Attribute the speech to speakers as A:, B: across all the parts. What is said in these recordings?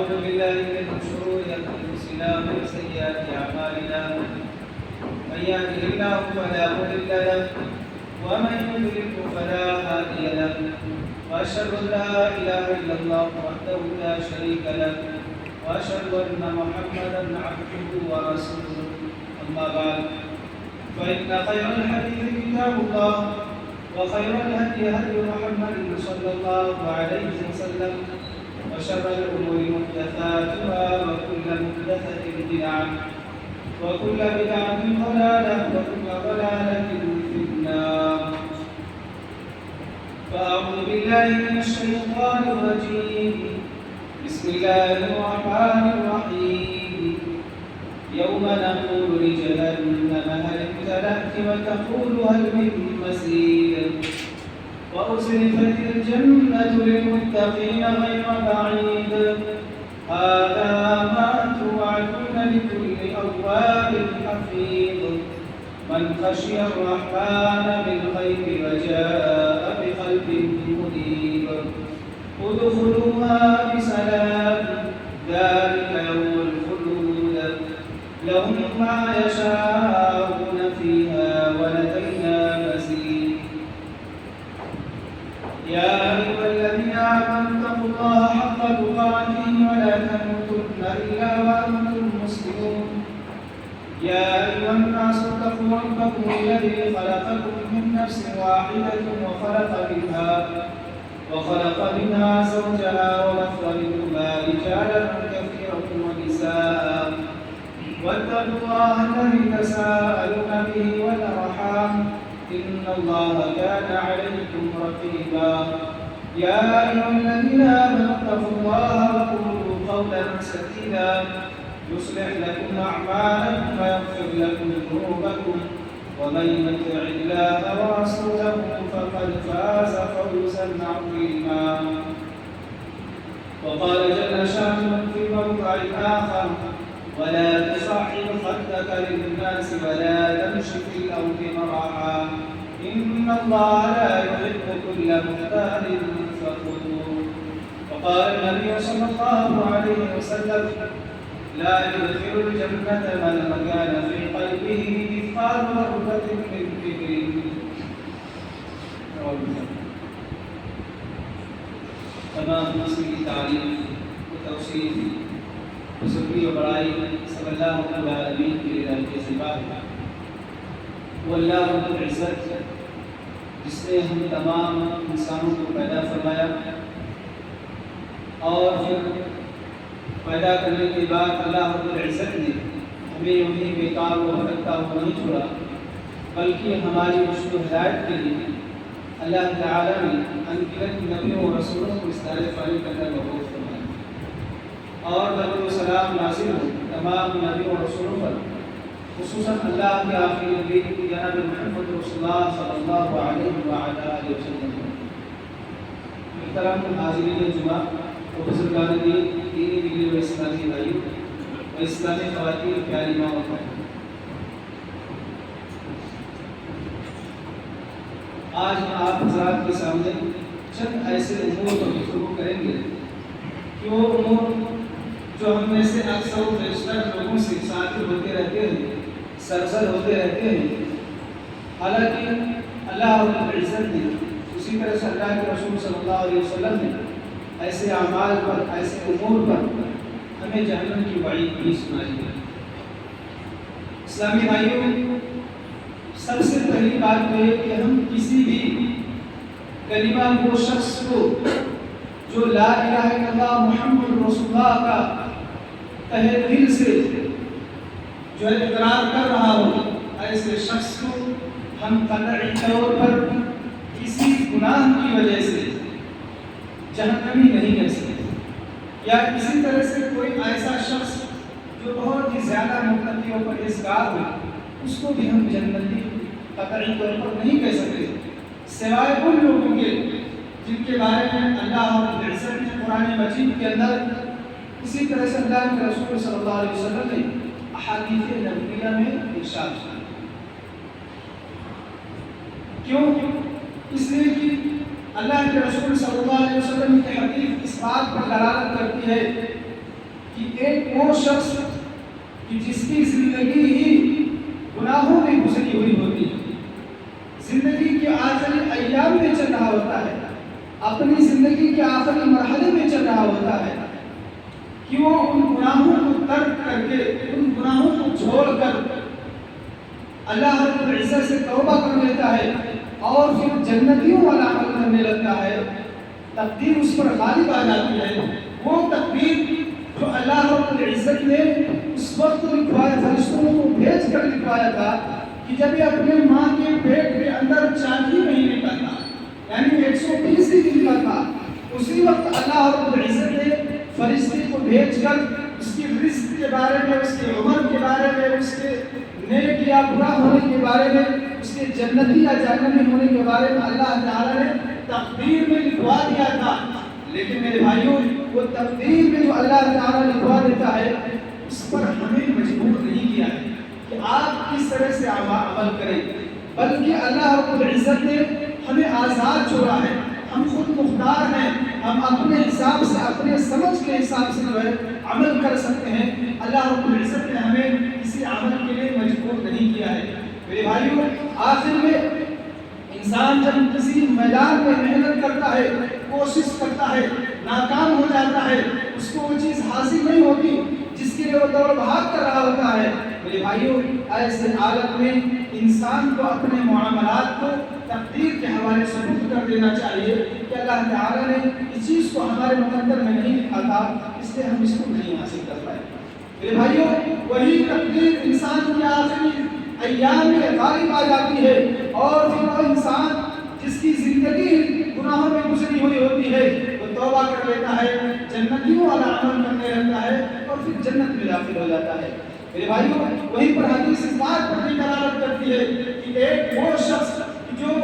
A: ونعوذ بالله من شرور أنفسنا ومن سيئات أعمالنا من يهده الله فلا مضل له ومن يضلل فلا هادي له وأشهد أن لا إله إلا الله وحده لا شريك له وأشهد أن محمدا عبده ورسوله أما بعد فإن خير الحديث كتاب الله وخير الهدي هدي محمد صلى الله عليه وسلم وشر الأمور محدثاتها وكل محدثة بدعة وكل بدعة ضلالة وكل ضلالة في النار. فأعوذ بالله من الشيطان الرجيم. بسم الله الرحمن الرحيم. يوم نقول لجهنم هل امتلأت وتقول هل من مزيد وأزلفت الجنة للمتقين غير بعيد هذا ما توعدون لكل أواب حفيظ من خشي الرحمن بالغيب وجاء بقلب منيب ادخلوها بسلام ذلك يوم الخلود لهم ما يشاءون فيها ولدينا مزيد. يا أيها الذين آمنوا اتقوا الله حق تقاته ولا تموتن إلا وأنتم مسلمون. يا أيها الناس اتقوا ربكم الذي خلقكم من نفس واحدة وخلق منها زوجها وبث منهما رجالا كثيرا ونساء واتقوا الله الذي تساءلون به والأرحام إن الله كان عليكم رقيبا. يا أيها الذين آمنوا اتقوا الله وقولوا قولا سديدا يصلح لكم أعمالكم ويغفر لكم ذنوبكم ومن يطع الله ورسوله فقد فاز فوزا عظيما. وقال جل شأنه في موضع آخر ولا تصعد خدك للناس ولا تمش في الأرض مرحا إن الله لا يحب كل مختال فخور. وقال النبي صلى الله عليه وسلم لا يدخل الجنة من كان في قلبه مثقال ذرة من كبر. تمام نسل کی تعریف و توصیف بزرگی و بڑائی سب اللہ رب العالمین کے لیے کے سوا ہے. وہ اللہ رب العزت جس نے ہم تمام انسانوں کو پیدا فرمایا اور پھر پیدا کرنے کے بعد اللہ رب العزت نے ہمیں یوں ہی بیکار و بھٹکتا ہوا نہیں چھوڑا بلکہ ہماری رشد و ہدایت کے لیے اللہ تعالیٰ نے انگنت نبیوں و رسولوں کو اس طرح فانی کرنا مبعوث فرمایا اور درود و سلام نازل ہو تمام نبیوں و رسولوں پر خصوصاً اللہ کے آخری نبی جناب محمد رسول اللہ صلی اللہ علیہ وآلہ وسلم. محترم حاضرین جمعہ و بزرگان دین دینی بگڑی و اسلامی بھائیوں و اسلامی خواتین پیاری ماں و بہن، آج ہم آپ حضرات کے سامنے چند ایسے امور پر گفتگو کریں گے کہ وہ امور جو ہم میں سے اکثر و بیشتر لوگوں سے ساتھی ہوتے رہتے ہیں، سرزد ہوتے رہتے ہیں، حالانکہ اللہ رب العزت نے اسی طرح سے اللہ کے رسول صلی اللہ علیہ وسلم نے ایسے اعمال پر ایسے امور پر ہمیں جہنم کی وعید بھی سنائی ہے. اسلامی بھائیوں، سب سے پہلی بات یہ ہے کہ ہم کسی بھی کلمہ وہ شخص کو جو لا الہ الا اللہ محمد رسول اللہ کا تہہ دل سے جو اقرار کر رہا ہو، ایسے شخص کو ہم قطعی طور پر کسی گناہ کی وجہ سے جہنمی نہیں کہہ سکتے، یا کسی طرح سے کوئی ایسا شخص جو بہت ہی زیادہ متقی و پرہیزگار ہو اس کو بھی ہم جنتی قطعی طور پر نہیں کہہ سکتے، سوائے ان لوگوں کے جن کے بارے میں اللہ رب العزت نے قرآن مجید کے اندر اسی طرح سے اللہ کے رسول صلی اللہ علیہ وسلم نے احادیث نبویہ میں ارشاد کیا. کیوں؟ اس لیے کہ اللہ کے رسول صلی اللہ علیہ وسلم کی حدیث اس بات پر دلالت کرتی ہے کہ ایک وہ شخص کہ جس کی زندگی ہی گناہوں میں گزری ہوئی ہوتی ہے، زندگی کے آخری ایام میں چل رہا ہوتا ہے، اپنی زندگی کے آخری مرحلے میں چل رہا ہوتا ہے، کہ وہ ان گناہوں کو ترک کر کے، ان گناہوں کو چھوڑ کر اللہ رب العزت سے توبہ کر لیتا ہے اور پھر جنتیوں والا عمل کرنے لگتا ہے، تقدیر اس پر غالب آ جاتی ہے۔ وہ تقدیر جو اللہ رب العزت نے اس وقت لکھوایا، فرشتوں کو بھیج کر لکھوایا تھا کہ جب یہ اپنے ماں کے پیٹ کے اندر 4 مہینے کا تھا، یعنی 120 دن کا تھا، اسی وقت اللہ رب العزت نے فرشتے کو بھیج کر اس کی رزق کے بارے میں، اس کی عمر کے بارے میں، اس کے نیک یا برا ہونے کے بارے میں، اس کے جنتی یا جہنمی ہونے کے بارے میں اللہ تعالیٰ نے تقدیر میں لکھوا دیا تھا۔ لیکن میرے بھائیوں، وہ تقدیر میں جو اللہ تعالیٰ لکھوا دیتا ہے اس پر ہمیں مجبور نہیں کیا ہے کہ آپ کس طرح سے عمل کریں، بلکہ اللہ رب العزت نے ہمیں آزاد چھوڑا ہے۔ ہم خود مختار ہیں، ہم اپنے حساب سے، اپنے سمجھ کے حساب سے جو ہے عمل کر سکتے ہیں۔ اللہ رب العزت نے ہمیں کسی عمل کے لیے مجبور نہیں کیا ہے۔ میرے بھائیوں، آخر میں انسان جب کسی میدان میں محنت کرتا ہے، کوشش کرتا ہے، ناکام ہو جاتا ہے، اس کو وہ چیز حاصل نہیں ہوتی جس کے لیے وہ دوڑ بھاگ کر رہا ہوتا ہے، میرے بھائیوں، ایسے حالت میں انسان کو اپنے معاملات کو تقدیر کے حوالے سے سپرد کر دینا چاہیے کہ اللہ تعالیٰ نے اس چیز کو ہمارے مقدر میں نہیں لکھا تھا، اس لیے ہم اس کو نہیں حاصل کر پائے۔ میرے بھائیوں، وہی تقدیر انسان کے آخری ایام میں غالب آ جاتی ہے، اور پھر وہ انسان جس کی زندگی گناہوں میں گزری ہوئی ہوتی ہے وہ توبہ کر لیتا ہے، جنتیوں والا عمل کرنے لگتا ہے اور پھر جنت میں داخل ہو جاتا ہے۔ میرے بھائیوں، وہیں پر حدیث اس بات پر بھی دلالت کرتی ہے کہ ایک وہ شخص جو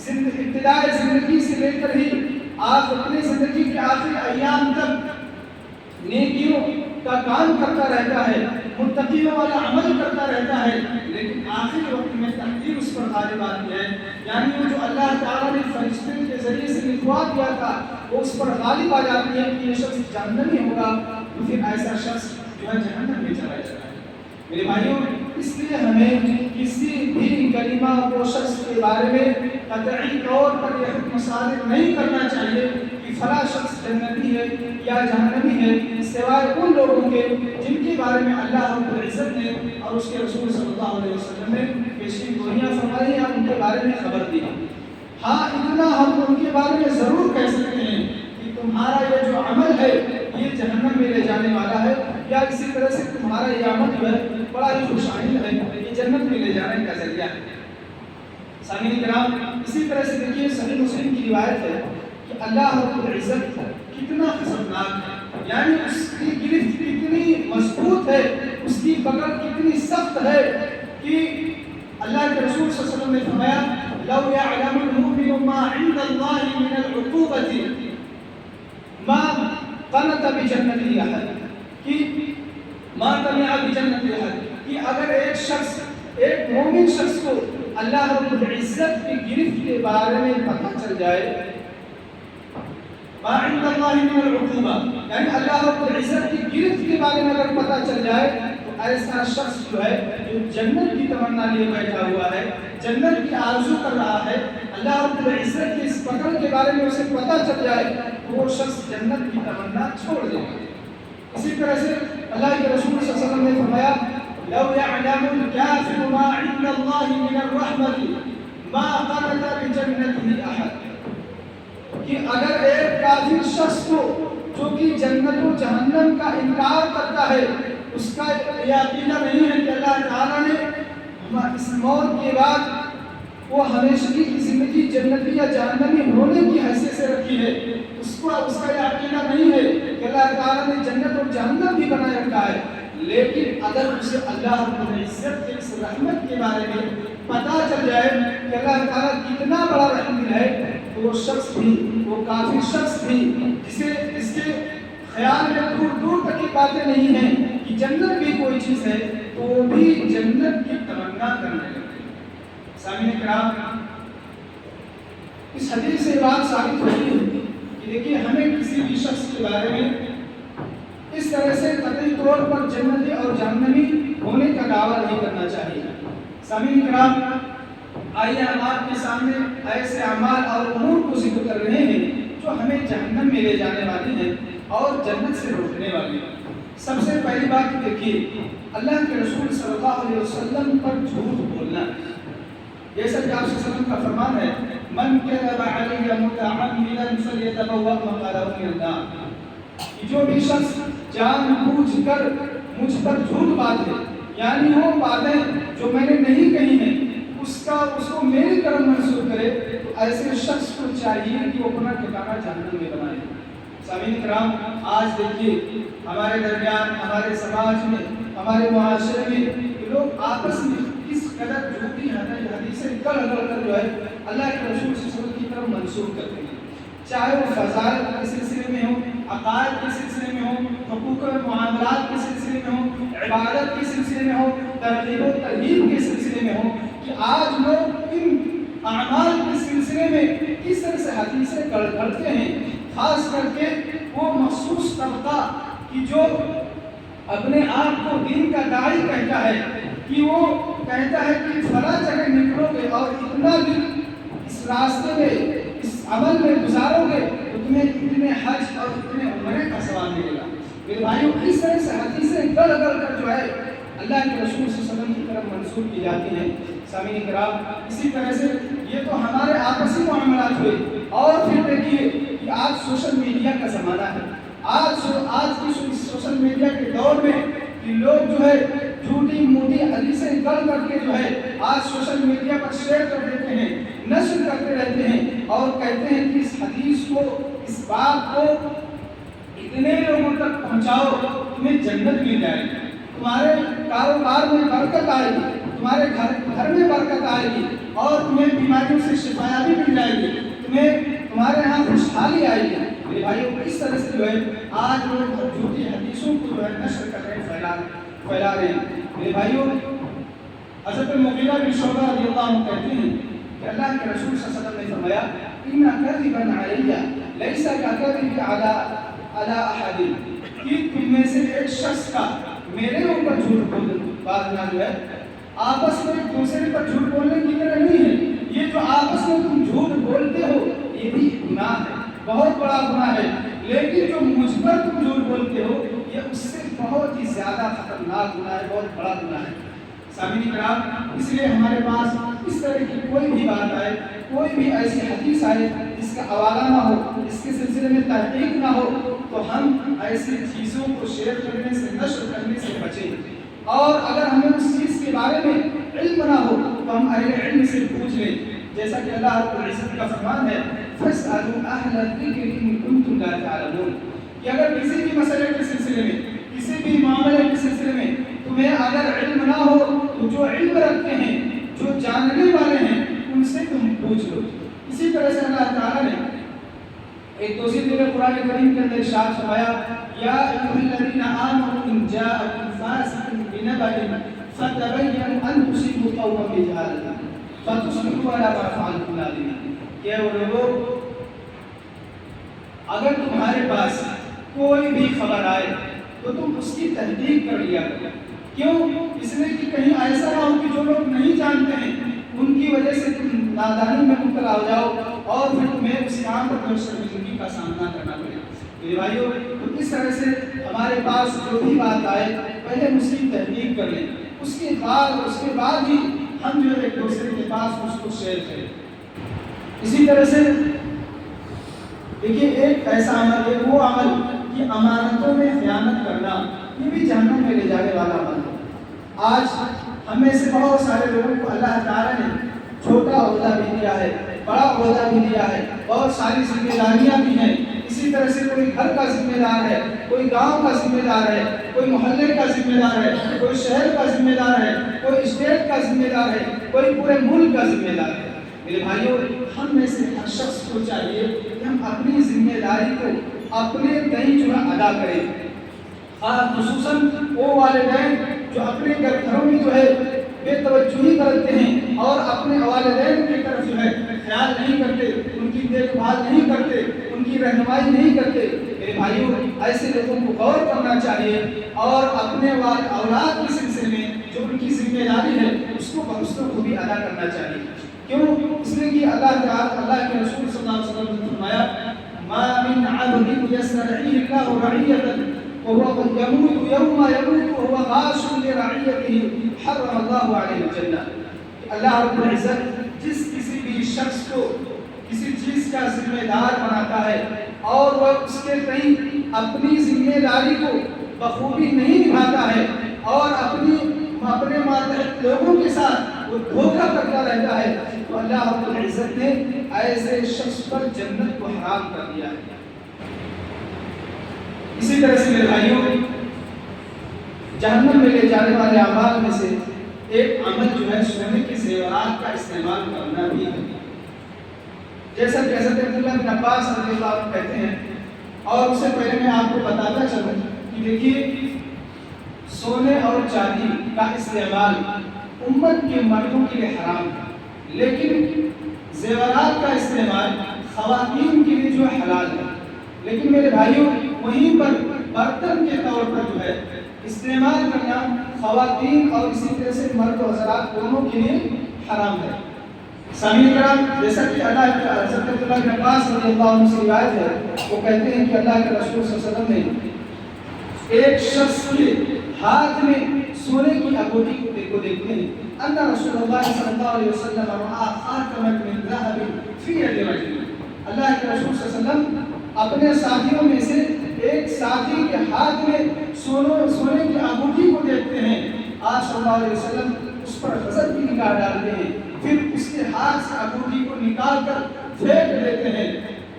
A: ابتدائی زندگی سے لے کر ہی آپ اپنی زندگی کے آخری ایام تک نیکیوں کا کام کرتا رہتا ہے، متقیوں والا عمل کرتا رہتا ہے، لیکن آخری وقت میں تقدیر اس پر غالب آتی ہے، یعنی وہ جو اللہ تعالیٰ نے فرشتے کے ذریعے سے لکھوا دیا تھا وہ اس پر غالب آ جاتی ہے کہ یہ شخص جہنمی ہوگا، تو پھر ایسا شخص جو ہے جہنم میں چلا جاتا ہے۔ میرے بھائیوں، اس لیے ہمیں کسی بھی کلمہ و شخص کے بارے میں قطعی طور پر یہ حکم صادر نہیں کرنا چاہیے کہ فلاں شخص جنتی ہے یا جہنمی ہے، سوائے ان لوگوں کے جن کے بارے میں اللہ رب العزت نے اور اس کے رسول صلی اللہ علیہ وسلم نے پیشین گوئیاں فرمائی یا ان کے بارے میں خبر دی۔ ہاں، اتنا ہم ان کے بارے میں ضرور کہہ سکتے ہیں کہ تمہارا یہ جو عمل ہے یہ جہنم میں لے جانے والا ہے، یا اسی طرح سے تمہارا یہ عمل جو ہے بڑا ہی خوشائند ہے، یہ جنت میں لے جانے کا ذریعہ ہے۔ سامعین کرام، اسی طرح سے دیکھیے صحیح مسلم کی روایت ہے کہ اللہ رب العزت کتنا خطرناک ہے، یعنی اس کی گرفت کتنی مضبوط ہے، اس کی پکڑ کتنی سخت ہے کہ اللہ کے رسول صلی اللہ علیہ وسلم نے فرمایا لو يعلم المؤمن ما عند الله من العقوبة ما قنط بجنة احد، کہ ما طمع بجنة احد، کہ اگر ایک شخص، ایک مومن شخص کو اللہ رب العزت کی گرفت کے بارے میں پتہ چل جائے، ما عند الله من العقوبة، یعنی اللہ رب العزت کی گرفت کے بارے میں اگر پتہ چل جائے تو ایسا شخص جو ہے جو جنت کی تمنا لیے بیٹھا ہوا ہے، جنت کی آرزو کر رہا ہے، اللہ رب العزت کی اس پکڑ کے بارے میں اسے پتہ چل جائے تو وہ شخص جنت کی تمنا چھوڑ دے گا۔ اسی طرح سے اللہ کے رسول صلی اللہ علیہ وسلم نے فرمایا لو يعلم الكافر ما عند الله من الرحمة ما قنط بجنته احد، کہ اگر ایک کافر شخص کو جو کہ جنت و جہنم کا انکار کرتا ہے، اس کا یہ عقیدہ نہیں ہے کہ اللہ تعالیٰ نے اس موت کے بعد وہ ہمیشگی کی زندگی جنتی یا جہنمی ہونے کی حیثیت سے رکھی ہے، اس کا یہ عقیدہ نہیں ہے کہ اللہ تعالیٰ نے جنت اور جہنم بھی بنائے رکھا ہے، لیکن اگر اسے اللہ رب العزت کے اس رحمت کے بارے میں پتہ چل جائے کہ اللہ تعالیٰ کتنا بڑا رحیم ہے، تو وہ شخص بھی، وہ کافر شخص بھی جس کے خیال میں دور دور تک کی باتیں نہیں ہیں کہ جنت بھی کوئی چیز ہے، تو وہ بھی جنت کی تمنا کرنے لگے۔ سامعین کرام، اس حدیث سے بات ثابت ہوتی ہے کہ دیکھیے ہمیں کسی بھی شخص کے بارے میں اس طرح سے طور پر جنتی اور جہنمی ہونے کا دعویٰ نہیں کرنا چاہیے۔ سامعین کرام، آئیے ہم آپ کے سامنے ایسے اعمال اور امور کو ذکر کر رہے ہیں جو ہمیں جہنم میں لے جانے والی ہیں اور جنت سے روکنے والی ہیں۔ سب سے پہلی بات دیکھیے، اللہ کے رسول صلی اللہ علیہ وسلم پر جھوٹ بولنا، جیسا کہ آپ صلی اللہ علیہ وسلم کا فرمان ہے، من کذب علی متعمدا فلیتبوأ مقعدہ من النار، جو بھی شخص جان بوجھ کر مجھ پر جھوٹ باندھے، یعنی وہ باتیں جو میں نے نہیں کہی ہیں اس کو میری طرف منسوب کرے، تو ایسے شخص کو چاہیے کہ وہ اپنا ٹھکانہ جہنم میں بنائے۔ سامعین کرام، آج دیکھیے ہمارے درمیان، ہمارے سماج میں، ہمارے معاشرے میں لوگ آپس میں کس قدر جھوٹی حدیثیں کر جو ہے اللہ کے رسول صلی اللہ علیہ وسلم کی طرف منسوب کرتے ہیں، چاہے وہ فضائل کے سلسلے میں ہو، عقائد کے سلسلے میں ہو، حقوق و معاملات کے سلسلے میں ہو، عبادت کے سلسلے میں ہو، ترغیب و ترہیب کے سلسلے میں ہو، کہ آج لوگ ان اعمال کے سلسلے میں کس طرح سے حدیثیں گھڑتے ہیں، خاص کر کے وہ مخصوص طبقہ کی جو اپنے آپ کو دین کا داعی کہتا ہے، کہ وہ کہتا ہے کہ فلاں جگہ نکلو گے اور اتنا دن اس راستے میں، اس عمل میں گزارو گے تو تمہیں اتنے حج اور اتنے عمرے کا ثواب ملے گا۔ میرے بھائیوں، اس طرح سے حدیثیں گڑ کر جو ہے اللہ کے رسول صلی اللہ علیہ وسلم کی طرف منسوب کی جاتی ہیں۔ سامعین کرام، اسی طرح سے یہ تو ہمارے آپسی معاملات ہوئے، اور پھر دیکھیے کہ آج سوشل میڈیا کا زمانہ ہے۔ آج کی سوشل میڈیا کے دور میں کہ لوگ جو ہے جھوٹی موٹی حدیثیں گڑھ کر کے جو ہے آج سوشل میڈیا پر شیئر کر دیتے ہیں، نشر کرتے رہتے ہیں اور کہتے ہیں کہ اس حدیث کو، اس بات کو اتنے لوگوں تک پہنچاؤ تمہیں جنت مل جائے گی، تمہارے کاروبار میں برکت آئے گی، تمہارے گھر میں برکت آئے گی، اور تمہیں بیماریوں سے شفا بھی مل جائے گی، تمہارے یہاں خوشحالی آئے گی۔ میرے بھائیوں، اس طرح سے جو ہے آج لوگ جھوٹی حدیثوں کو جو ہے نشر کر رہے ہیں، پھیلا رہے ہیں۔ میرے بھائیوں، حضرت مغیرہ بن شعبہ رضی اللہ عنہ کہتے ہیں کہ اللہ کے رسول صلی اللہ علیہ وسلم نے فرمایا، ان کذبا علی لیس کذب علی احد، کہ تم میں سے ایک شخص کا میرے اوپر جھوٹ باندھنا جو ہے آپس میں ایک دوسرے پر جھوٹ بولنے کی طرح نہیں ہے۔ یہ جو آپس میں تم جھوٹ بولتے ہو یہ بھی گناہ ہے، بہت بڑا گناہ ہے، لیکن جو مجھ پر تم جھوٹ بولتے ہو یہ اس سے بہت ہی زیادہ خطرناک گناہ ہے، بہت بڑا گناہ ہے۔ سامعین کرام، اس لیے ہمارے پاس اس طرح کی کوئی بھی بات آئے، کوئی بھی ایسی حدیث آئے جس کا حوالہ نہ ہو، اس کے سلسلے میں تحقیق نہ ہو، تو ہم ایسی چیزوں کو شیئر کرنے سے، نشر کرنے سے بچیں۔ اور اگر ہمیں اس چیز کے بارے میں علم نہ ہو تو ہم اہل علم سے پوچھ لیں، جیسا کہ اللہ رب العزت کا فرمان ہے، فَاسْأَلُوا أَهْلَ الذِّكْرِ إِن كُنتُمْ لَا تَعْلَمُونَ، کہ اگر کسی بھی مسئلے کے سلسلے میں، کسی بھی معاملے کے سلسلے میں تمہیں اگر علم نہ ہو تو جو علم رکھتے ہیں، جو جاننے والے ہیں، ان سے تم پوچھ لو۔ اسی طرح سے اللہ تعالیٰ نے ایک دوسری جگہ قرآن کریم کے اندر ارشاد فرمایا، یا ایھا الذین آمنوا ان جاءکم فاسق بنبأ فتبینوا ان تصیبوا قوما بجہالۃ فتصبحوا علی ما فعلتم نادمین، کہ وہ لوگوں، اگر تمہارے پاس کوئی بھی خبر آئے تو تم اس کی تحقیق کر لیا کرو۔ کیوں؟ اس لیے کہ کہیں ایسا نہ ہو کہ جو لوگ نہیں جانتے ہیں ان کی وجہ سے تم نادانی میں مبتلا ہو جاؤ اور پھر تمہیں اس کام پر شرمندگی کا سامنا کرنا پڑے۔ میرے بھائیوں، تو اس طرح سے ہمارے پاس جو بھی بات آئے پہلے اس کی تحقیق کر لیں، اس کے بعد ہی ہم جو ایک دوسرے کے پاس اس کو شیئر کریں۔ اسی طرح سے دیکھیے، ایک ایسا عمل ہے، وہ عمل کہ امانتوں میں خیانت کرنا، یہ بھی جہنم میں لے جانے والا عمل ہے۔ آج ہم میں سے بہت سارے لوگوں کو اللہ تعالیٰ نے چھوٹا عہدہ بھی دیا ہے، بڑا عہدہ بھی دیا ہے، بہت ساری ذمہ داریاں بھی ہیں۔ اسی طرح سے کوئی گھر کا ذمہ دار ہے، کوئی گاؤں کا ذمہ دار ہے، کوئی محلے کا ذمہ دار ہے، کوئی شہر کا ذمہ دار ہے، کوئی اسٹیٹ کا ذمہ دار ہے، کوئی پورے ملک کا ذمہ دار ہے۔ میرے بھائیوں، ہم میں سے ہر شخص کو چاہیے کہ ہم اپنی ذمہ داری کو اپنے تئیں جو ہے ادا کریں، خصوصاً وہ والدین جو اپنے گھروں میں جو ہے بے توجہی کرتے ہیں اور اپنے والدین کی طرف جو ہے خیال نہیں کرتے، ان کی دیکھ بھال نہیں کرتے، ان کی کی رہنمائی نہیں کرتے۔ میرے بھائیوں، ایسے لوگوں کو غور کرنا چاہیے اور اپنے اولاد کے سلسلے میں جو ان کی ذمہ داری ہے اس کو بھی ادا کرنا چاہیے۔ کیوں؟ اس لیے کہ اللہ کے رسول صلی اللہ علیہ وسلم نے فرمایا ما من عبد يسترعيه الله رعية وهو يموت يوم يموت وهو غاش لرعيته حرم الله عليه الجنة۔ اللہ رب العزت جس کسی بھی شخص کو کسی چیز کا ذمہ دار بناتا ہے اور وہ اس کے تئیں اپنی ذمہ داری کو بخوبی نہیں نبھاتا ہے اور اپنے ماتحت لوگوں کے ساتھ وہ دھوکہ کرتا رہتا ہے، تو اللہ رب العزت نے ایسے شخص پر جنت کو حرام کر دیا ہے۔ اسی طرح سے میرے بھائیوں، جہنم میں لے جانے والے اعمال میں سے ایک عمل جو ہے سونے کے زیورات کا استعمال کرنا بھی ہے۔ جیسا کہ حضرت عبداللہ بن عباس رضی اللہ عنہ کہتے ہیں، اور اس سے پہلے میں آپ کو بتاتا چلوں کہ دیکھیے سونے اور چاندی کا استعمال امت کے مردوں کے لیے حرام ہے، لیکن زیورات کا استعمال خواتین کے لیے جو حلال ہے۔ لیکن میرے بھائیوں، وہیں پر برتن کے طور پر جو ہے استعمال کرنا خواتین اور اسی طرح سے مرد و حضرات دونوں کے لیے حرام ہے۔ سامعین کرام، جیسا کہ حضرت عبداللہ بن عباس رضی اللہ عنہ سے روایت ہے، وہ کہتے ہیں کہ اللہ کے رسول صلی اللہ علیہ وسلم نے ایک شخص کے ہاتھ میں سونے کی انگوٹھی کو دیکھتے ہیں، ان رسول اللہ صلی اللہ علیہ وسلم رأى خاتما من ذهب في يد رجل۔ اللہ کے رسول صلی اللہ علیہ وسلم اپنے ساتھیوں میں سے ایک ساتھی کے ہاتھ میں سونے کی انگوٹھی کو دیکھتے ہیں، آپ صلی اللہ علیہ وسلم اس پر غضب کی نگاہ ڈالتے ہیں، پھر اس کے ہاتھ سے انگوٹھی کو نکال کر پھینک دیتے ہیں۔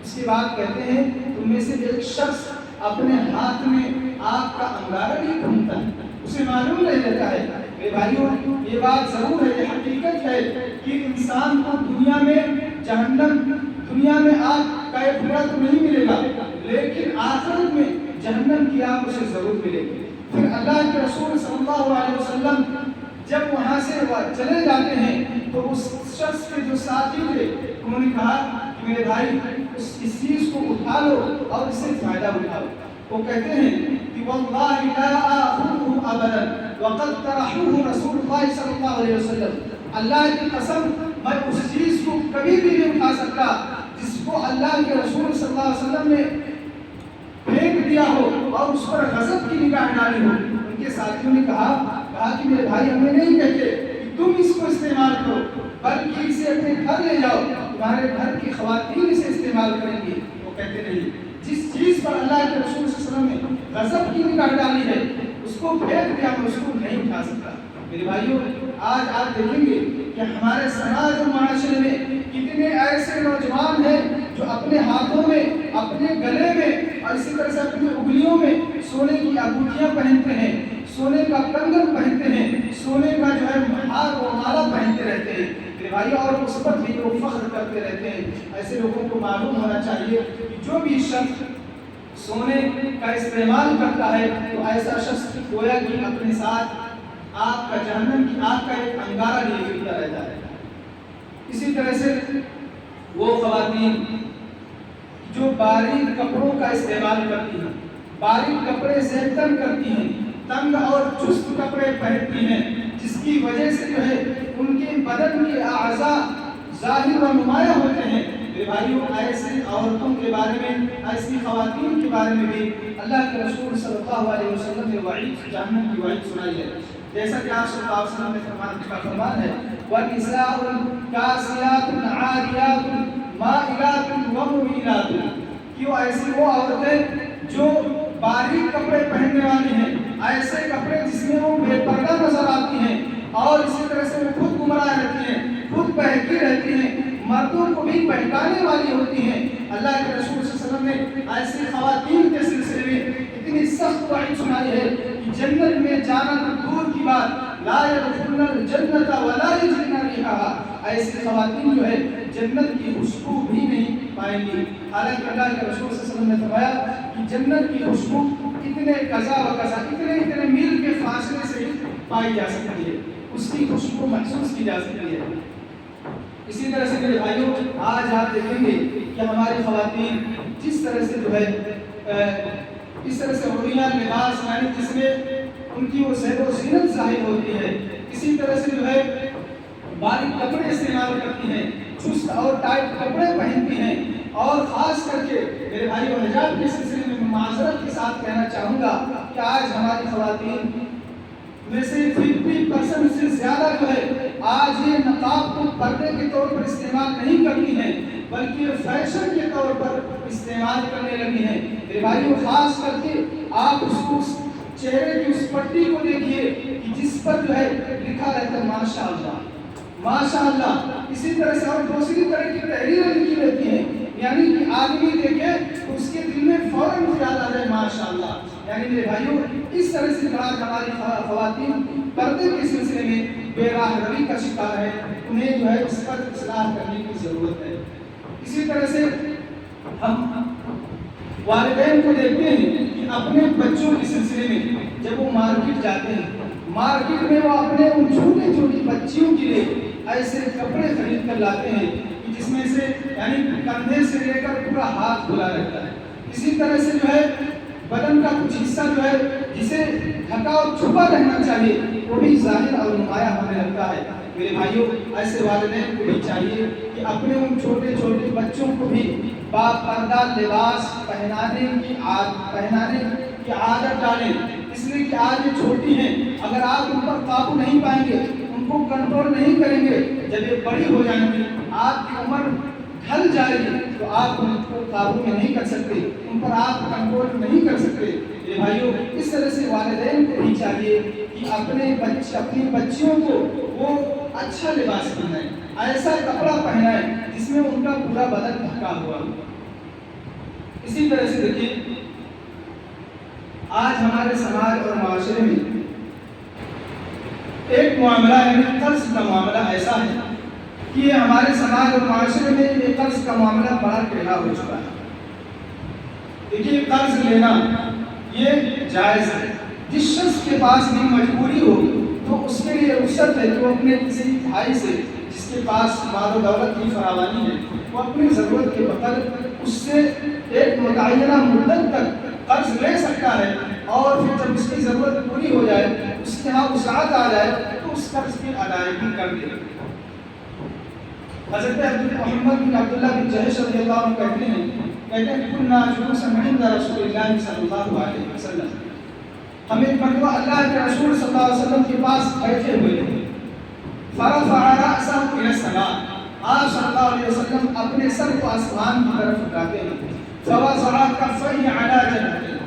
A: اس کے بعد کہتے ہیں تم میں سے ایک شخص اپنے ہاتھ میں آگ کا انگارہ نہیں ڈھونڈتا، اسے معلوم نہیں رہتا ہے۔ میرے بھائیوں، یہ بات ضرور ہے، یہ حقیقت ہے کہ انسان کو دنیا میں آگ کا ایک ٹکڑا تو نہیں ملے گا، لیکن آخرت میں جہنم کی آگ اسے ضرور ملے گی۔ پھر اللہ کے رسول صلی اللہ علیہ وسلم جب وہاں سے چلے جاتے ہیں تو اس شخص کے جو ساتھی تھے انہوں نے کہا کہ میرے بھائی اس چیز کو اٹھا لو اور اس سے فائدہ اٹھاؤ۔ وہ کہتے ہیں کہ واللہ لا آخذہ ابدا وقد طرحوہ رسول اللہ صلی اللہ علیہ وسلم، اللہ کی قسم میں اس چیز کو کبھی بھی نہیں اٹھا سکتا جس کو اللہ کے رسول صلی اللہ علیہ وسلم نے پھینک دیا ہو اور اس پر غضب کی نگاہ ڈالی ہو۔ ان کے ساتھیوں نے کہا کہ میرے بھائی ہمیں نہیں کہتے کہ تم اس کو استعمال کرو، بلکہ اسے اپنے گھر لے جاؤ، تمہارے گھر کی خواتین اسے استعمال کریں گی۔ وہ کہتے نہیں، جس چیز پر اللہ کے رسول صلی اللہ علیہ وسلم نے غضب کی نگاہ ڈالی ہے اس کو پھینک دیا، میں اس کو نہیں اٹھا سکتا۔ میرے بھائیوں، آج آپ دیکھیں گے کہ ہمارے سماج اور معاشرے میں کتنے ایسے نوجوان ہیں جو اپنے ہاتھوں میں، اپنے گلے میں اور اسی طرح سے اپنی انگلیوں میں سونے کی انگوٹھیاں پہنتے ہیں، سونے کا کنگن پہنتے ہیں، سونے کا جو ہے ہار و مالا پہنتے رہتے ہیں میرے بھائی، اور اس پر بھی لوگ فخر کرتے رہتے ہیں۔ ایسے لوگوں کو معلوم ہونا چاہیے کہ جو بھی شخص سونے کا استعمال کرتا ہے تو ایسا شخص گویا کہ اپنے ساتھ آگ کا، جہنم کی آگ کا ایک انگارہ لیے پھرتا رہتا ہے۔ اسی طرح سے وہ خواتین جو باریک کپڑوں کا استعمال کرتی ہیں، باریک کپڑے زیبتن کرتی ہیں، تنگ اور چست کپڑے پہنتی ہیں، جس کی وجہ سے جو ہے ان کے بدن کے اعضاء ظاہر و نمایاں ہوتے ہیں۔ میرے بھائیوں، ایسی عورتوں کے بارے میں، ایسی خواتین کے بارے میں بھی اللہ کے رسول صلی اللہ علیہ وسلم نے وعید، جہنم کی وعید سنائی ہے۔ جیسا کہ آپ صلی اللہ علیہ وسلم نے فرمان ہے وَنِسَاءٌ كَاسِيَاتٌ عَارِيَاتٌ مَائِلَاتٌ وَمُمِيلَاتٌ، کہ وہ ایسی وہ عورتیں جو باریک کپڑے پہننے والی ہیں، ایسے کپڑے جس میں وہ بے پردہ نظر آتی ہیں اور اسی طرح سے وہ خود گمراہ رہتی ہیں، خود بہکی رہتی ہیں، مردوں کو بھی بہکانے والی ہوتی ہیں۔ اللہ کے رسول صلی اللہ علیہ وسلم نے ایسی خواتین کے سلسلے میں اتنی سخت وعید سنائی ہے کہ جنت میں جانا تو دور کی بات، لا يدخلن الجنت ولا يجدن ريحها، ایسی خواتین جو ہے جنت کی خوشبو بھی نہیں پائیں گی۔ حالانکہ اللہ کے رسول صلی اللہ علیہ وسلم نے فرمایا کہ جنت کی خوشبو اتنے قضا و قضا، اتنے میل کے فاصلے سے پائی جا سکتی ہے، اس کی خوشبو محسوس کی جا سکتی ہے۔ اسی طرح سے میرے بھائیوں، آج آپ دیکھیں گے کہ کہ ہماری خواتین جس طرح سے جو ہے اس طرح سے عریاں لباس یعنی جس میں ان کی وہ زیب و زینت ظاہر ہوتی ہے، اسی طرح سے جو ہے باریک کپڑے استعمال کرتی ہیں، چست اور ٹائٹ کپڑے پہنتی ہیں، اور خاص کر کے میرے بھائی و حجاب کے سلسلے میں معذرت کے ساتھ کہنا چاہوں گا کہ آج ہماری خواتین میں سے 50% سے زیادہ جو ہے آج یہ نقاب کو پردے کے طور پر استعمال نہیں کرتی ہیں بلکہ فیشن کے طور پر استعمال کرنے لگی ہیں۔ میرے بھائیو خاص کر کے آپ اس چہرے کی اس پٹی کو دیکھیے کہ جس پر جو ہے لکھا رہتا ہے ماشاء اللہ ماشاء اللہ، اسی طرح سے اور دوسری طرح کی تحریریں لکھی رہتی ہیں، یعنی کہ آدمی دیکھے تو اس کے دل میں فوراً خیال آ جائے ماشاء اللہ۔ یعنی میرے بھائیو اس طرح سے آج ہماری خواتین پردے کے سلسلے میں بے راہ روی کا شکار ہے، انہیں جو ہے اس پر اصلاح کرنے کی ضرورت ہے۔ اسی طرح سے ہم والدین کو دیکھتے ہیں کہ اپنے بچوں کے سلسلے میں جب وہ مارکیٹ جاتے ہیں، مارکیٹ میں وہ اپنے ان چھوٹی چھوٹی بچیوں کے لیے ایسے کپڑے خرید کر لاتے ہیں کہ جس میں سے یعنی کندھے سے لے کر پورا ہاتھ کھلا رہتا ہے۔ اسی طرح سے جو ہے بدن کا کچھ حصہ جو ہے جسے ڈھکا اور چھپا رہنا چاہیے وہ بھی ظاہر اور نمایاں ہونے لگتا ہے۔ میرے بھائیوں ایسے والدین کو بھی چاہیے کہ اپنے ان چھوٹے چھوٹے بچوں کو بھی باپردہ لباس پہنانے کی عادت ڈالیں، اس لیے کہ آج یہ چھوٹی ہیں، اگر آپ ان پر قابو نہیں پائیں گے، ان کو کنٹرول نہیں کریں گے، جب یہ بڑی ہو جائیں گی، آپ کی عمر ڈھل جائے گی تو آپ ان کو قابو میں نہیں کر سکتے، ان پر آپ کنٹرول نہیں کر سکتے۔ میرے بھائیوں اس طرح سے والدین کو بھی چاہیے کہ اپنی بچیوں کو وہ اچھا لباس پہنائیں، ایسا کپڑا پہنائیں جس میں ان کا پورا بدن ڈھکا ہوا۔ اسی طرح سے دیکھیے آج ہمارے سماج اور معاشرے میں ایک معاملہ ہے، قرض کا معاملہ ایسا ہے کہ یہ ہمارے سماج اور معاشرے میں یہ قرض کا معاملہ بڑا ٹیڑھا ہو چکا ہے۔ دیکھیے قرض لینا یہ جائز ہے، جس شخص کے پاس بھی مجبوری ہو تو اس کے لیے رخصت ہے کہ وہ اپنے کسی بھائی سے جس کے پاس مال و دولت کی فراوانی ہے وہ اپنی ضرورت کے بغیر اس سے ایک متعینہ مدت تک قرض لے سکتا ہے، اور پھر جب اس کی ضرورت پوری ہو جائے اس کے ہاں وسعت آ جائے تو اس قرض کی ادائیگی کر دے۔ حضرت محمد بن عبداللہ بن جہش رضی اللہ عنہ کہتے ہیں کننا جلوسا عند رسول اللہ صلی اللہ علیہ وسلم، ہم ایک مرتبہ اللہ کے رسول صلی اللہ علیہ وسلم کے پاس بیٹھے ہوئے تھے، فرفع رأسه الى السماء، آپ صلی اللہ علیہ وسلم اپنے سر کو آسمان کی طرف اٹھاتے ہیں، فوضع کفیہ علی جنبیہ،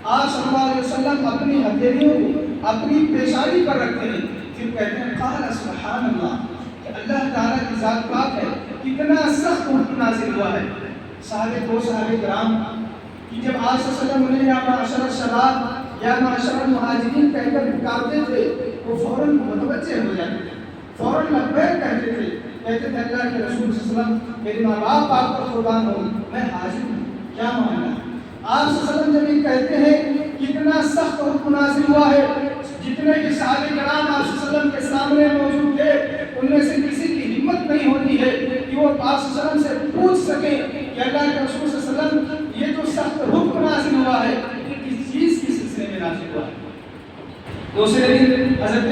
A: آپ صلی اللہ علیہ وسلم اپنی ہتھیلیوں کو اپنی پیشانی پر رکھتے ہیں، پھر کہتے ہیں قال سبحان اللہ، کہ اللہ تعالیٰ کی ذات پاک ہے، کتنا سخت حکم نازل ہوا ہے۔ صحابہ کرام کہ جب آپ صلی اللہ علیہ وسلم انہیں یا معاشر الشباب یا معاشر المہاجرین کہہ کر پکارتے تھے وہ فوراً متوجہ ہو جاتے تھے، فوراً لبیک کہتے تھے، کہتے تھے اللہ کے رسول صلی اللہ علیہ وسلم میرے ماں باپ آپ پر قربان ہوں، میں حاضر ہوں، کیا معاملہ ہے؟ آپ صلی اللہ علیہ وسلم جب یہ کہتے ہیں کتنا سخت حکم نازل ہوا ہے، جتنے کہ صحابہ کرام آپ صلی اللہ علیہ وسلم کے سامنے موجود تھے ان میں سے کسی کی ہمت نہیں ہوتی ہے کہ وہ آپ صلی اللہ علیہ وسلم سے پوچھ سکیں کہ اللہ کے رسول صلی اللہ علیہ وسلم یہ جو سخت حکم نازل ہوا ہے یہ کس چیز کی سلسلے میں نازل ہوا ہے۔ دوسرے دن حضرت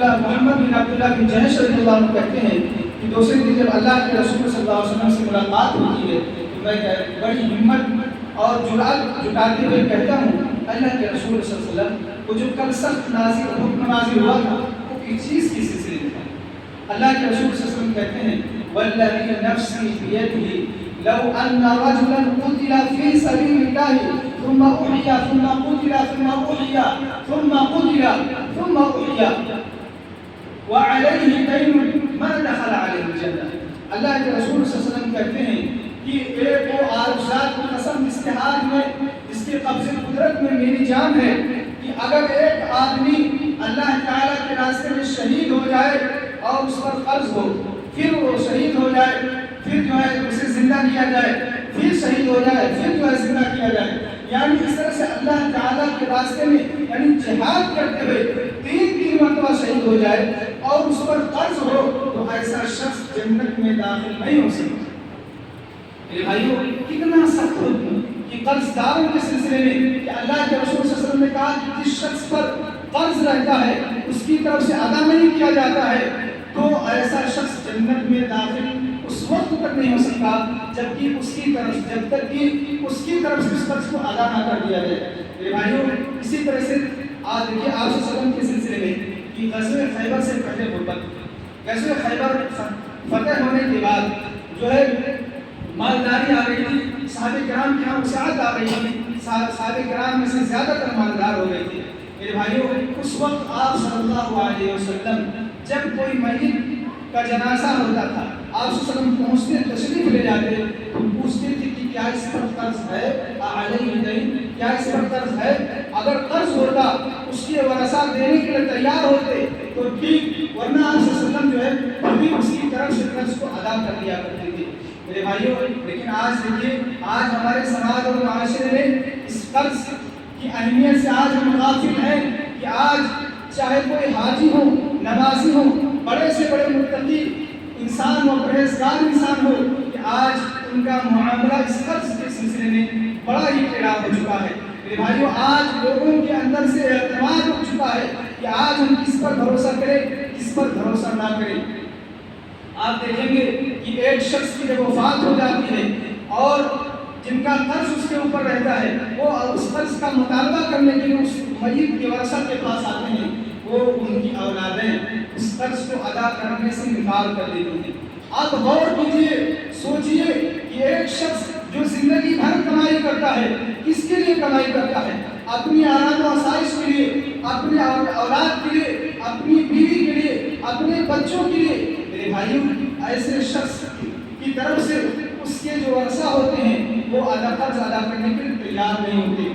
A: محمد بن عبداللہ بن جہش رضی اللہ عنہ کہتے ہیں کہ دوسرے دن جب اللہ کے رسول صلی اللہ علیہ وسلم سے ملاقات ہوتی ہے تو میں بڑی ہمت اور جرأت جٹاتے ہوئے کہتا ہوں اللہ کے رسول صلی اللہ علیہ وسلم وہ جو کل سخت حکم نازل ہوا تھا وہ کس چیز کی سلسلے میں تھا؟ اللہ کے رسول صلی اللہ علیہ وسلم کہتے ہیں والذی نفسی بیدہ لو ان رجلا قتل فی سبیل اللہ ثم احیا ثم قتل ثم احیا ثم قتل ثم احیا وعلیہ دین ما دخل علیہ الجنہ۔ اللہ کے رسول صلی اللہ علیہ وسلم کہتے ہیں کہ ایک وہ آرزات کی قسم جس کے ہاتھ میں جس کے قبض قدرت میں میری جان ہے کہ اگر ایک آدمی اللہ تعالیٰ کے راستے میں شہید ہو جائے اور اس پر قرض ہو پھر وہ شہید ہو جائے پھر جو ہے اسے زندہ کیا جائے پھر شہید ہو جائے پھر جو ہے زندہ کیا جائے، یعنی اس طرح سے اللہ تعالیٰ کے راستے میں یعنی جہاد کرتے ہوئے تین مرتبہ شہید ہو جائے اور اس پر قرض ہو تو ایسا شخص جنت میں داخل نہیں ہو سکتا۔ میرے بھائیوں کتنا سخت حکم کہ قرض داروں کے سلسلے میں کہ اللہ کے رسول صلی اللہ علیہ وسلم نے کہا کہ جس شخص پر قرض رہتا ہے اس کی طرف سے ادا نہیں کیا جاتا ہے تو ایسا شخص جنت میں داخل اس وقت تک نہیں ہو سکتا جبکہ اس کی طرف جب تک کہ اس کی طرف سے اس قرض کو ادا نہ کر دیا جائے۔ میرے بھائیوں اسی طرح سے آج دیکھیے آپ صلی اللہ علیہ وسلم کے سلسلے میں کہ غزوہ خیبر سے پہلے غربت، غزوہ خیبر فتح ہونے کے بعد جو ہے مالداری آ گئی تھی، صحابہ کرام کے یہاں وسعت آ گئی تھی، صحابہ کرام میں سے زیادہ تر مالدار ہو گئے تھے۔ میرے بھائیوں اس وقت آپ صلی اللہ علیہ وسلم جب کوئی میت کا جنازہ ہوتا تھا آپ صلی اللہ علیہ وسلم پہنچتے تشریف لے جاتے تو پوچھتے تھے کہ کیا اس پر قرض ہے علیہ دین، کیا اس پر قرض ہے؟ اگر قرض ہوتا اس کے ورثہ دینے کے لیے تیار ہوتے تو ٹھیک، ورنہ آپ صلی اللہ علیہ وسلم جو ہے کبھی اس کی طرف سے قرض کو ادا کر دیا کرتے تھے۔ میرے بھائیوں لیکن آج دیکھیے آج ہمارے سماج اور معاشرے میں اس قرض کی اہمیت سے آج ہم غافل ہیں کہ آج چاہے کوئی حاجی ہو، نمازی ہو، بڑے سے بڑے متقی انسان ہو، پرہیزگار انسان ہو، کہ آج ان کا معاملہ اس قرض کے سلسلے میں بڑا ہی ٹیڑھا ہو چکا ہے۔ میرے بھائیوں آج لوگوں کے اندر سے اعتماد ہو چکا ہے کہ آج ہم کس پر بھروسہ کریں کس پر بھروسہ نہ کریں۔ آپ دیکھیں گے کہ ایک شخص کی جب وفات ہو جاتی ہے اور جن کا قرض اس کے اوپر رہتا ہے وہ اس قرض کا مطالبہ کرنے کے لیے اس میت کے ورثہ کے پاس آتے ہیں، وہ ان کی اولادیں اس قرض کو ادا کرنے سے انکار کر دیتی ہیں۔ آپ غور کیجئے، سوچئے کہ ایک شخص جو زندگی بھر کمائی کرتا ہے کس کے لیے کمائی کرتا ہے؟ اپنی آرام و آسائش کے لیے، اپنے اولاد کے لیے، اپنی بیوی کے لیے، اپنے بچوں کے لیے۔ میرے بھائیوں ایسے شخص کی طرف سے اس کے جو ورثہ ہوتے ہیں وہ قرض ادا کرنے کے لیے تیار نہیں ہوتے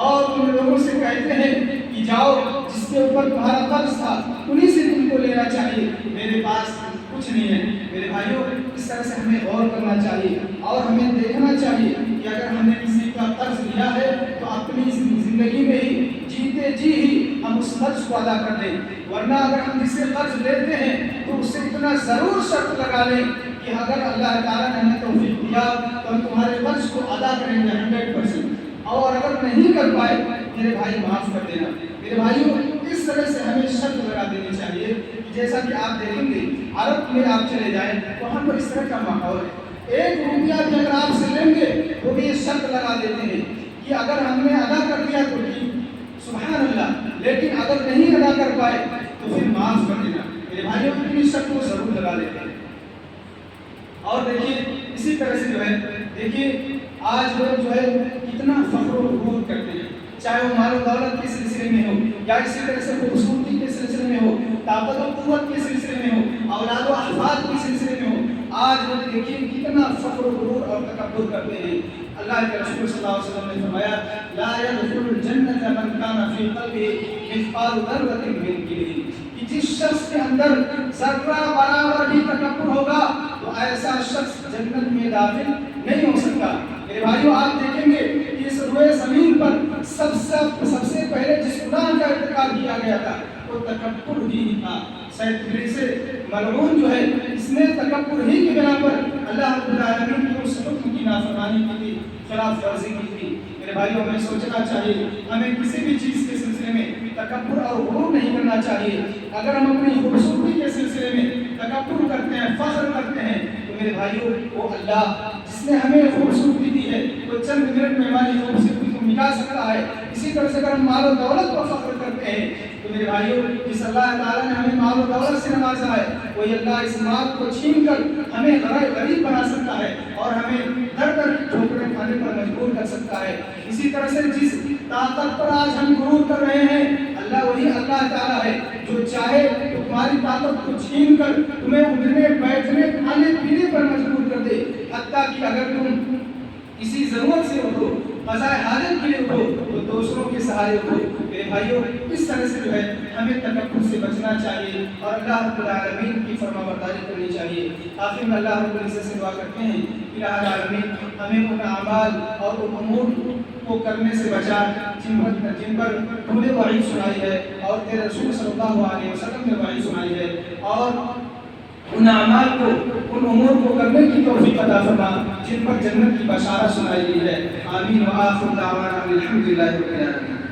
A: اور ان لوگوں سے کہتے ہیں کہ جاؤ جس کے اوپر تمہارا قرض تھا انہی سے تم کو لینا چاہیے، میرے پاس کچھ نہیں ہے۔ میرے بھائیوں اس طرح سے ہمیں غور کرنا چاہیے اور ہمیں دیکھنا چاہیے کہ اگر ہم نے کسی کا قرض لیا ہے تو اپنی زندگی میں ہی جیتے جی ہی ہم اس قرض کو ادا کر دیں، ورنہ اگر ہم جس سے قرض لیتے ہیں تو اس سے اتنا ضرور شرط لگا لیں کہ اگر اللہ تعالیٰ نے ہمیں توفیق دیا تو ہم تمہارے قرض کو ادا کریں گے 100%، اور اگر نہیں کر پائے میرے بھائی معاف کر دینا۔ میرے بھائیوں اس طرح سے ہمیں شرط لگا دینی چاہیے کہ جیسا کہ آپ دیکھیں گے عرب میں آپ چلے جائیں وہاں پر اس طرح کا ماحول ہے، 1 روپیہ بھی اگر آپ سے لیں گے وہ بھی یہ شرط لگا دیتے ہیں کہ اگر ہم نے ادا کر دیا تو ٹھیک، سبحان اللہ، لیکن اگر نہیں ادا کر پائے تو پھر معاف کر دینا۔ میرے بھائیوں اپنی شرط کو ضرور لگا لیتے ہیں۔ اور دیکھیے اسی طرح سے جو ہے دیکھیے آج لوگ جو ہے کتنا فخر و غرور کرتے ہیں، چاہے وہ مال و دولت کے سلسلے میں ہو یا اسی طرح سے خوبصورتی کے سلسلے میں ہو، طاقت و قوت کے سلسلے میں ہو، اولاد و احفاد کے سلسلے میں ہو، آج لوگ دیکھیے کتنا فخر و غرور اور تکبر کرتے ہیں۔ اللہ کے رسول صلی اللہ علیہ وسلم نے فرمایا لا يدخل الجنة من كان في قلبه مثقال ذرة من کبر، کہ جس شخص کے اندر ذرہ برابر بھی تکبر ہوگا تو ایسا شخص جنت میں داخل نہیں ہو سکتا۔ میرے بھائیوں آپ دیکھیں گے کہ اس روئے زمین پر سب سے پہلے جس گناہ کا ارتکاب کیا گیا تھا وہ تکبر ہی تھا۔ ابلیس ملعون جو ہے اس نے تکبر ہی کی بنا پر اللہ رب العالمین کی اس حکم کی نافرمانی کی تھی، خلاف ورزی کی تھی۔ میرے بھائیوں ہمیں سوچنا چاہیے، ہمیں کسی بھی چیز کے سلسلے میں تکبر اور غرور نہیں کرنا چاہیے۔ اگر ہم اپنی خوبصورتی کے سلسلے میں تکبر کرتے ہیں، فخر کرتے ہیں تو میرے بھائیوں وہ اللہ جس نے ہمیں خوبصورتی دی ہے وہ چند منٹ میں ہماری خوبصورتی کو مٹا سکتا ہے۔ اسی طرح سے اگر ہم مال و دولت پر فخر کرتے ہیں تو میرے بھائیوں جس اللہ تعالیٰ نے ہمیں مال و دولت سے نوازا ہے وہی اللہ اس مال کو چھین کر ہمیں غریب بنا سکتا ہے اور ہمیں در در کی ٹھوکریں کھانے پر مجبور کر سکتا ہے۔ اسی طرح سے جس طاقت پر آج ہم غرور کر رہے ہیں اللہ وہی اللہ تعالیٰ ہے جو چاہے تو تمہاری طاقت کو چھین کر تمہیں اٹھنے بیٹھنے کھانے پینے پر مجبور کر دے، حتیٰ کہ اگر تم کسی ضرورت سے اٹھو، قضاء حاجت کے لیے اٹھو تو دوسروں کے سہارے اٹھو۔ میرے بھائیوں اس طرح سے جو ہے ہمیں تکبر سے بچنا چاہیے اور اللہ رب العالمین کی فرما برداری کرنی چاہیے۔ آخر میں اللہ رب العزت سے دعا کرتے ہیں کہ الہ العالمین ہمیں ان اعمال اور ان امور کو کرنے سے بچا جن پر تو نے وعید سنائی ہے اور تیرے رسول صلی اللہ علیہ وسلم نے وعید سنائی ہے، اور ان اعمال کو، ان امور کو کرنے کی توفیق عطا فرما جن پر جنت کی بشارت سنائی گئی ہے۔ آمین و آخر دعوانا الحمدللہ رب العالمین۔